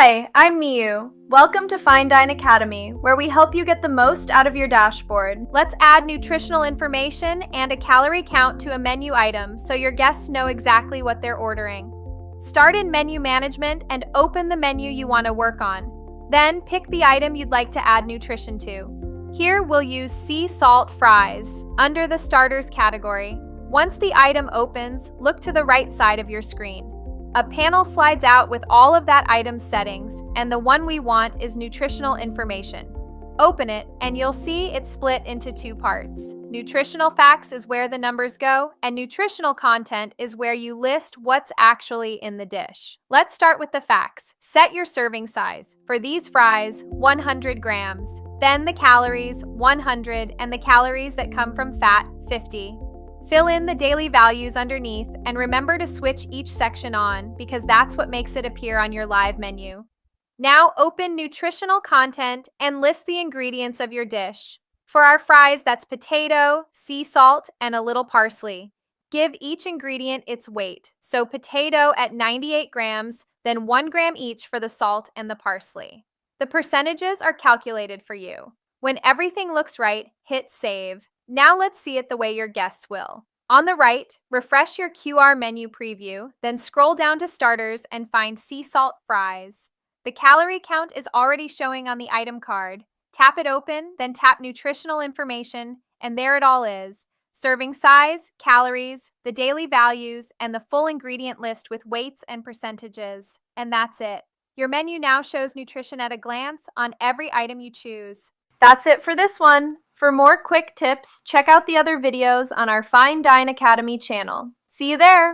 Hi, I'm Miyu. Welcome to Fine Dine Academy, where we help you get the most out of your dashboard. Let's add nutritional information and a calorie count to a menu item so your guests know exactly what they're ordering. Start in menu management and open the menu you want to work on. Then pick the item you'd like to add nutrition to. Here we'll use sea salt fries under the starters category. Once the item opens, look to the right side of your screen. A panel slides out with all of that item's settings, and the one we want is nutritional information. Open it, and you'll see it's split into two parts. Nutritional facts is where the numbers go, and nutritional content is where you list what's actually in the dish. Let's start with the facts. Set your serving size. For these fries, 100 grams. Then the calories, 100, and the calories that come from fat, 50. Fill in the daily values underneath and remember to switch each section on because that's what makes it appear on your live menu. Now open nutritional content and list the ingredients of your dish. For our fries, that's potato, sea salt, and a little parsley. Give each ingredient its weight. So potato at 98 grams, then 1 gram each for the salt and the parsley. The percentages are calculated for you. When everything looks right, hit save. Now let's see it the way your guests will. On the right, refresh your QR menu preview, then scroll down to starters and find sea salt fries. The calorie count is already showing on the item card. Tap it open, then tap nutritional information, and there it all is. Serving size, calories, the daily values, and the full ingredient list with weights and percentages. And that's it. Your menu now shows nutrition at a glance on every item you choose. That's it for this one. For more quick tips, check out the other videos on our Fine Dine Academy channel. See you there!